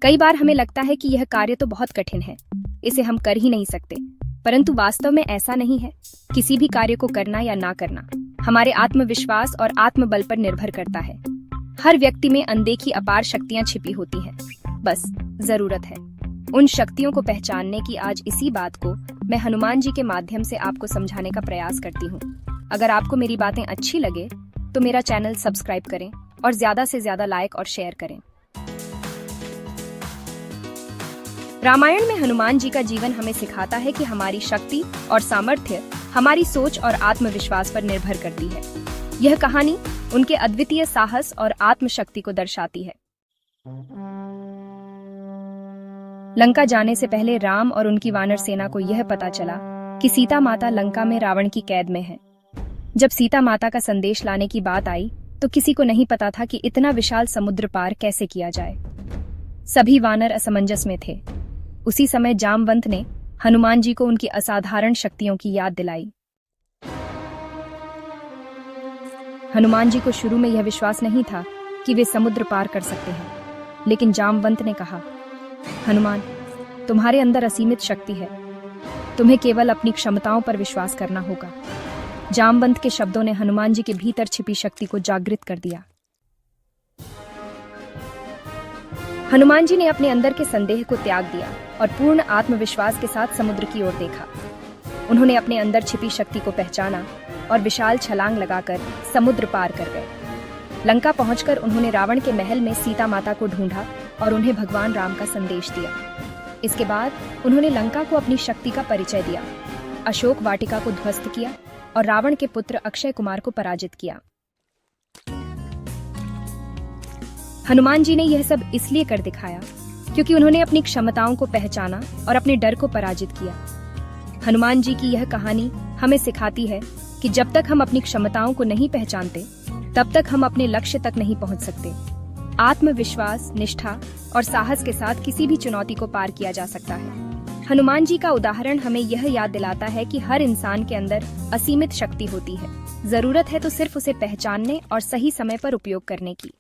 कई बार हमें लगता है कि यह कार्य तो बहुत कठिन है, इसे हम कर ही नहीं सकते, परंतु वास्तव में ऐसा नहीं है। किसी भी कार्य को करना या ना करना हमारे आत्मविश्वास और आत्मबल पर निर्भर करता है। हर व्यक्ति में अनदेखी अपार शक्तियां छिपी होती हैं, बस जरूरत है उन शक्तियों को पहचानने की। आज इसी बात को मैं हनुमान जी के माध्यम से आपको समझाने का प्रयास करती हूँ। अगर आपको मेरी बातें अच्छी लगे तो मेरा चैनल सब्सक्राइब करें और ज्यादा से ज्यादा लाइक और शेयर करें। रामायण में हनुमान जी का जीवन हमें सिखाता है कि हमारी शक्ति और सामर्थ्य हमारी सोच और आत्मविश्वास पर निर्भर करती है। यह कहानी उनके अद्वितीय साहस और आत्मशक्ति को दर्शाती है। लंका जाने से पहले राम और उनकी वानर सेना को यह पता चला कि सीता माता लंका में रावण की कैद में है। जब सीता माता का संदेश लाने की बात आई तो किसी को नहीं पता था कि इतना विशाल समुद्र पार कैसे किया जाए। सभी वानर असमंजस में थे। उसी समय जामवंत ने हनुमान जी को उनकी असाधारण शक्तियों की याद दिलाई। हनुमान जी को शुरू में यह विश्वास नहीं था कि वे समुद्र पार कर सकते हैं, लेकिन जामवंत ने कहा, हनुमान, तुम्हारे अंदर असीमित शक्ति है, तुम्हें केवल अपनी क्षमताओं पर विश्वास करना होगा। जामवंत के शब्दों ने हनुमान जी के भीतर छिपी शक्ति को जागृत कर दिया। हनुमान जी ने अपने अंदर के संदेह को त्याग दिया और पूर्ण आत्मविश्वास के साथ समुद्र की ओर देखा। उन्होंने अपने अंदर छिपी शक्ति को पहचाना और विशाल छलांग लगाकर समुद्र पार कर गए। लंका पहुंचकर उन्होंने रावण के महल में सीता माता को ढूंढा और उन्हें भगवान राम का संदेश दिया। इसके बाद उन्होंने लंका को अपनी शक्ति का परिचय दिया, अशोक वाटिका को ध्वस्त किया और रावण के पुत्र अक्षय कुमार को पराजित किया। हनुमान जी ने यह सब इसलिए कर दिखाया क्योंकि उन्होंने अपनी क्षमताओं को पहचाना और अपने डर को पराजित किया। हनुमान जी की यह कहानी हमें सिखाती है कि जब तक हम अपनी क्षमताओं को नहीं पहचानते तब तक हम अपने लक्ष्य तक नहीं पहुंच सकते। आत्मविश्वास, निष्ठा और साहस के साथ किसी भी चुनौती को पार किया जा सकता है। हनुमान जी का उदाहरण हमें यह याद दिलाता है कि हर इंसान के अंदर असीमित शक्ति होती है, जरूरत है तो सिर्फ उसे पहचानने और सही समय पर उपयोग करने की।